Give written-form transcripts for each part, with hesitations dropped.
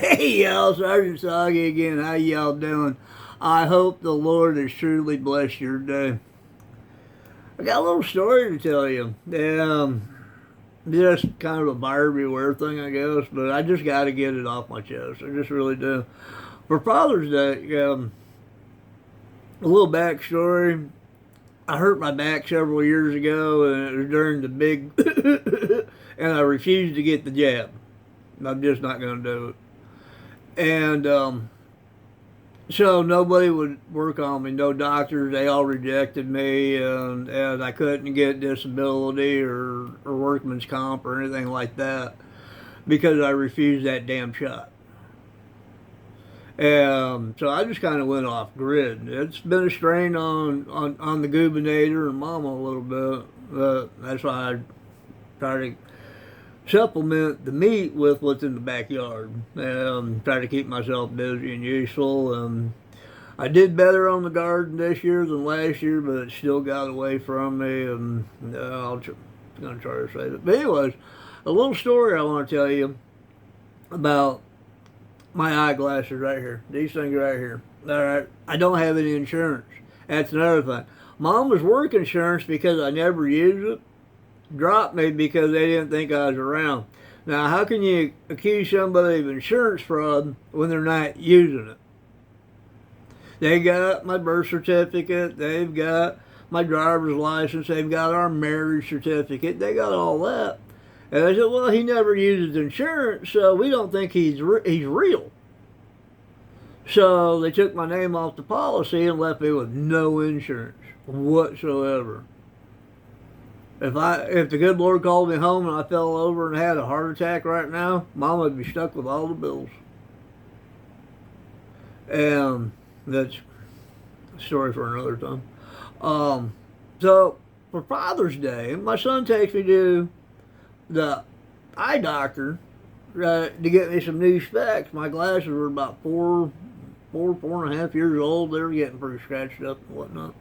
Hey y'all, Sergeant Soggy again. How y'all doing? I hope the Lord has truly blessed your day. I got a little story to tell you. Just kind of a buyer beware thing, I guess, but I just got to get it off my chest. I just really do. For Father's Day, a little backstory. I hurt my back several years ago, and it was during the big, and I refused to get the jab. I'm just not going to do it. And so nobody would work on me, no doctors. They all rejected me, and I couldn't get disability or workman's comp or anything like that because I refused that damn shot. So I just kind of went off grid. It's been a strain on the gubernator and mama a little bit. That's why I try to supplement the meat with what's in the backyard. Try to keep myself busy and useful. I did better on the garden this year than last year, but it still got away from me. And I'm going to try to save it. But anyways, a little story I want to tell you about my eyeglasses right here. These things right here. All right. I don't have any insurance. That's another thing. Mama's work insurance, because I never use it, dropped me because they didn't think I was around. Now, how can you accuse somebody of insurance fraud when they're not using it? They got my birth certificate. They've got my driver's license. They've got our marriage certificate. They got all that. And I said, well, he never uses insurance, so we don't think he's real. So they took my name off the policy and left me with no insurance whatsoever. If the good Lord called me home and I fell over and had a heart attack right now, Mama would be stuck with all the bills. And that's a story for another time. So for Father's Day, my son takes me to the eye doctor to get me some new specs. My glasses were about four and a half years old. They were getting pretty scratched up and whatnot.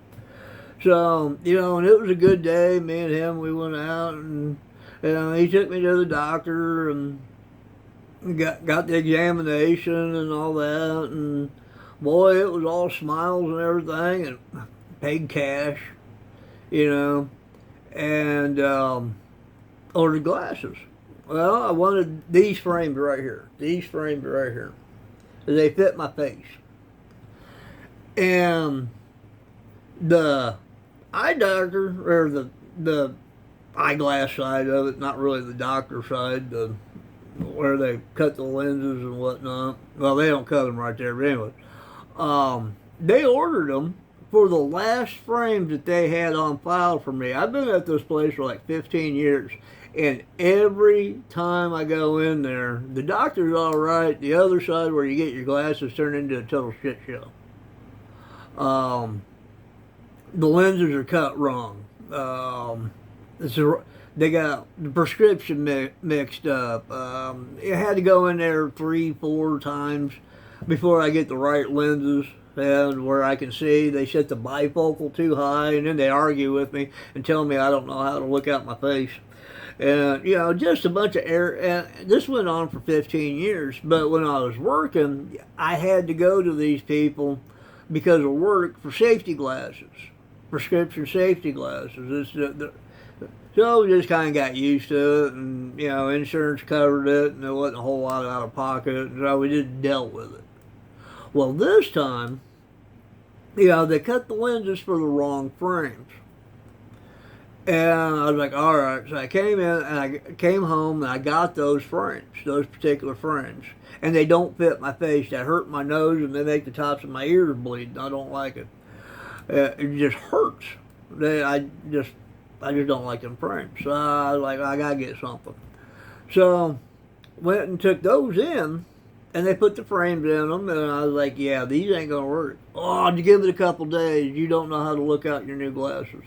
So, and it was a good day. Me and him, we went out, and he took me to the doctor and got the examination and all that. And boy, it was all smiles and everything, and paid cash, and ordered glasses. Well, I wanted these frames right here. These frames right here. They fit my face. And the eye doctor, or the eyeglass side of it, not really the doctor side, where they cut the lenses and whatnot. Well, they don't cut them right there, but anyway. They ordered them for the last frames that they had on file for me. I've been at this place for like 15 years, and every time I go in there, the doctor's all right. The other side where you get your glasses turned into a total shit show. The lenses are cut wrong. They got the prescription mixed up. I had to go in there 3-4 times before I get the right lenses and where I can see. They set the bifocal too high, and then they argue with me and tell me I don't know how to look out my face. And, just a bunch of error. And this went on for 15 years. But when I was working, I had to go to these people because of work for safety glasses, prescription safety glasses. So we just kind of got used to it, and, insurance covered it, and there wasn't a whole lot out of pocket, and so we just dealt with it. Well, this time, they cut the lenses for the wrong frames. And I was like, all right. So I came in, and I came home, and I got those frames, those particular frames. And they don't fit my face. They hurt my nose, and they make the tops of my ears bleed, and I don't like it. It just hurts. I just don't like them frames. So I was like, I got to get something. So went and took those in, and they put the frames in them, and I was like, yeah, these ain't going to work. Oh, you give it a couple days. You don't know how to look out your new glasses.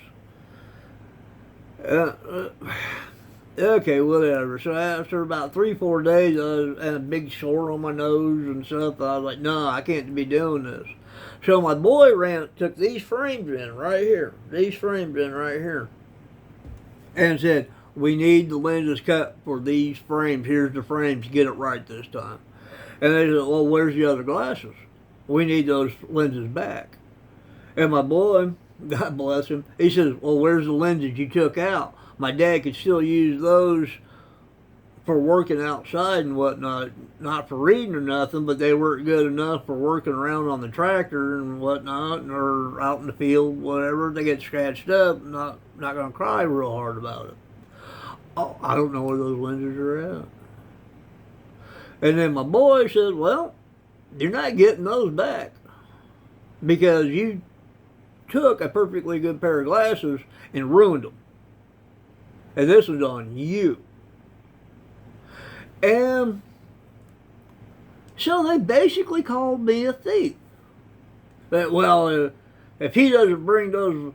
Okay, whatever. So after about 3-4 days, I had a big sore on my nose and stuff. I was like, no, I can't be doing this. So my boy took these frames in right here. These frames in right here. And said, we need the lenses cut for these frames. Here's the frames. Get it right this time. And they said, well, where's the other glasses? We need those lenses back. And my boy, God bless him, he says, well, where's the lenses you took out? My dad could still use those for working outside and whatnot, not for reading or nothing, but they weren't good enough for working around on the tractor and whatnot, or out in the field, whatever. They get scratched up, not going to cry real hard about it. Oh, I don't know where those lenses are at. And then my boy says, well, you're not getting those back because you took a perfectly good pair of glasses and ruined them. And this was on you. And so they basically called me a thief. That, well, if he doesn't bring those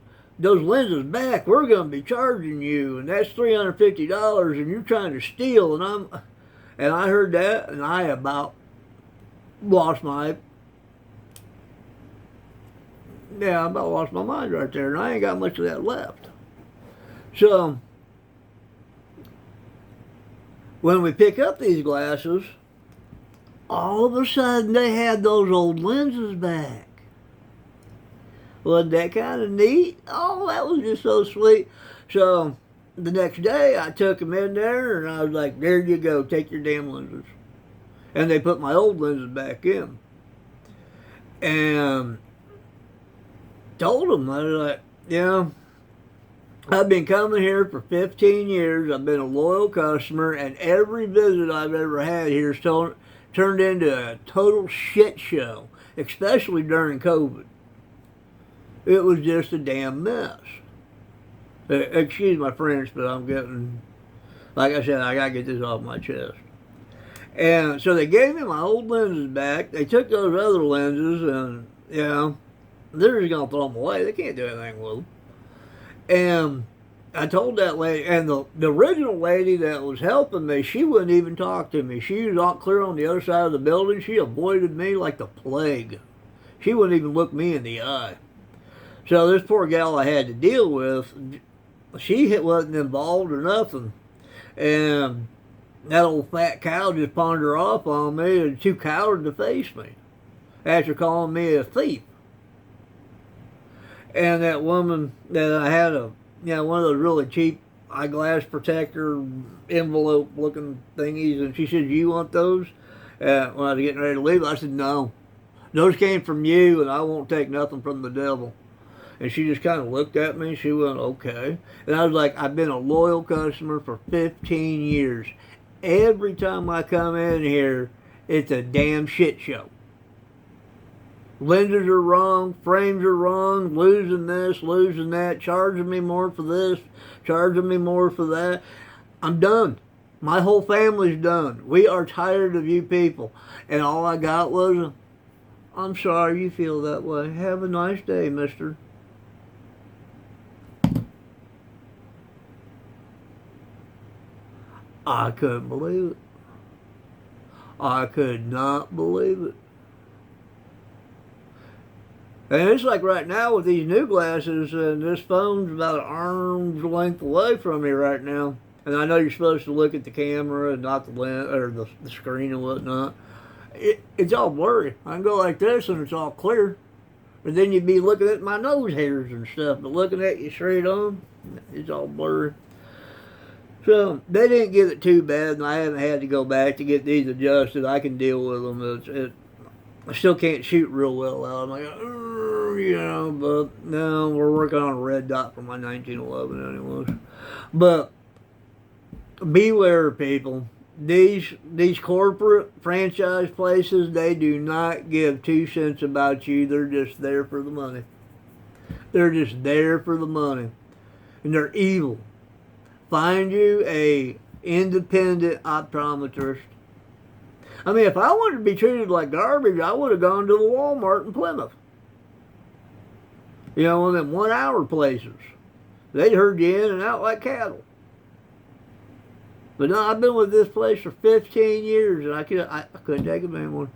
lenses back, we're going to be charging you, and that's $350, and you're trying to steal. And I heard that, and I about lost my mind right there, and I ain't got much of that left. So when we pick up these glasses, all of a sudden they had those old lenses back. Wasn't that kind of neat? Oh, that was just so sweet. So the next day I took them in there and I was like, there you go, take your damn lenses. And they put my old lenses back in. And told them, I was like, I've been coming here for 15 years. I've been a loyal customer, and every visit I've ever had here has turned into a total shit show, especially during COVID. It was just a damn mess. Excuse my French, but I'm getting, like I said, I got to get this off my chest. And so they gave me my old lenses back. They took those other lenses, and, they're just going to throw them away. They can't do anything with them. And I told that lady, and the original lady that was helping me, she wouldn't even talk to me. She was all clear on the other side of the building. She avoided me like the plague. She wouldn't even look me in the eye. So this poor gal I had to deal with, she wasn't involved or nothing. And that old fat cow just pawned her off on me and too coward to face me after calling me a thief. And that woman that I had one of those really cheap eyeglass protector envelope looking thingies, and she said, "Do you want those?" When I was getting ready to leave, I said, "No, those came from you, and I won't take nothing from the devil." And she just kind of looked at me. She went, "Okay." And I was like, "I've been a loyal customer for 15 years. Every time I come in here, it's a damn shit show. Lenses are wrong, frames are wrong, losing this, losing that, charging me more for this, charging me more for that. I'm done. My whole family's done. We are tired of you people." And all I got was, "I'm sorry you feel that way. Have a nice day, mister." I couldn't believe it. I could not believe it. And it's like right now with these new glasses, and this phone's about an arm's length away from me right now. And I know you're supposed to look at the camera and not the lens or the screen and whatnot. It's all blurry. I can go like this and it's all clear. But then you'd be looking at my nose hairs and stuff. But looking at you straight on, it's all blurry. So they didn't get it too bad, and I haven't had to go back to get these adjusted. I can deal with them. I still can't shoot real well out. I'm like, but no, we're working on a red dot for my 1911 anyways. But beware, people. These corporate franchise places, they do not give 2 cents about you. They're just there for the money. They're just there for the money. And they're evil. Find you a independent optometrist. I mean, if I wanted to be treated like garbage, I would have gone to the Walmart in Plymouth. One of them 1 hour places. They'd herd you in and out like cattle. But no, I've been with this place for 15 years, and I couldn't take them anymore.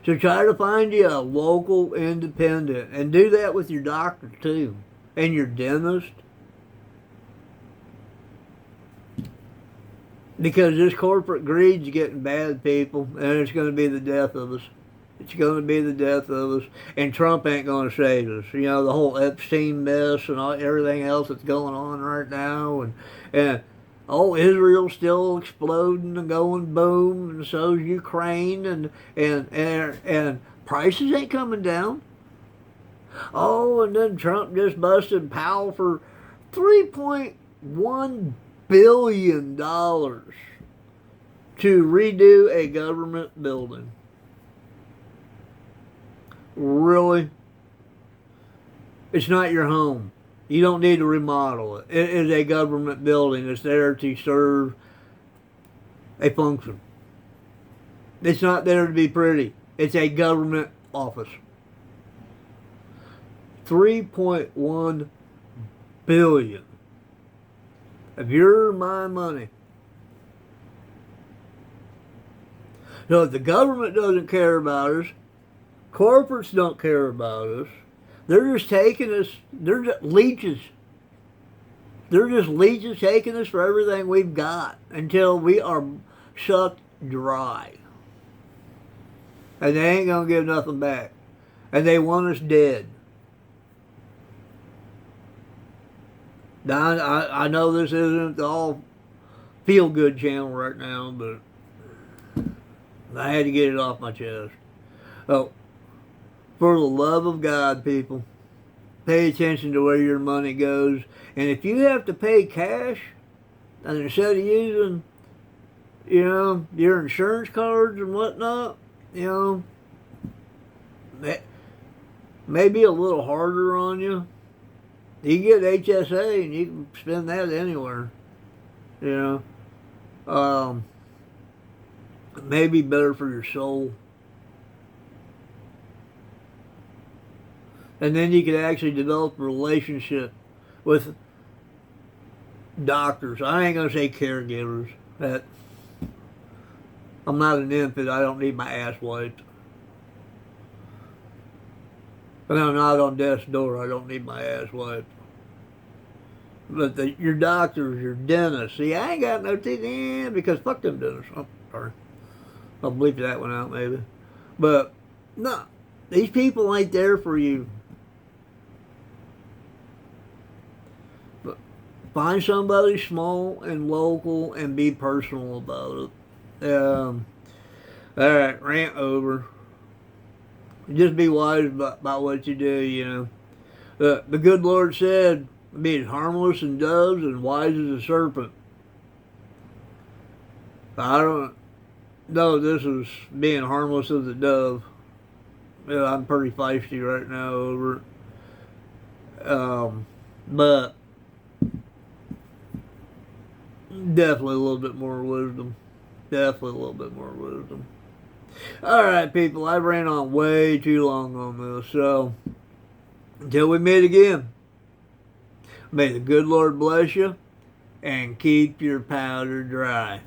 So try to find you a local independent, and do that with your doctor too, and your dentist. Because this corporate greed's getting bad, people, and it's going to be the death of us. It's going to be the death of us, and Trump ain't going to save us. You know, the whole Epstein mess and everything else that's going on right now, and oh, Israel's still exploding and going boom, and so's Ukraine, and prices ain't coming down. Oh, and then Trump just busted Powell for $3.1 billion to redo a government building. Really? It's not your home. You don't need to remodel it. It is a government building. It's there to serve a function. It's not there to be pretty. It's a government office. $3.1 billion of your my money. So if the government doesn't care about us, corporates don't care about us. They're just taking us. They're just leeches. They're just leeches taking us for everything we've got until we are sucked dry. And they ain't gonna give nothing back. And they want us dead. Now, I know this isn't the all feel-good channel right now, but I had to get it off my chest. Oh, for the love of God, people, pay attention to where your money goes. And if you have to pay cash, and instead of using, you know, your insurance cards and whatnot, you know, maybe a little harder on you. You get HSA and you can spend that anywhere, you know. Maybe better for your soul. And then you can actually develop a relationship with doctors. I ain't going to say caregivers. That I'm not an infant. I don't need my ass wiped. And I'm not on death's door. I don't need my ass wiped. But your doctors, your dentists. See, I ain't got no teeth in because fuck them dentists. Oh, sorry. I'll bleep that one out maybe. But, no. These people ain't there for you. But find somebody small and local and be personal about it. Alright, rant over. Just be wise about what you do, you know. The good Lord said, be as harmless as doves and wise as a serpent. I don't know this is being harmless as a dove. Yeah, I'm pretty feisty right now over it. But definitely a little bit more wisdom. Definitely a little bit more wisdom. Alright, people, I ran on way too long on this, so until we meet again, may the good Lord bless you and keep your powder dry.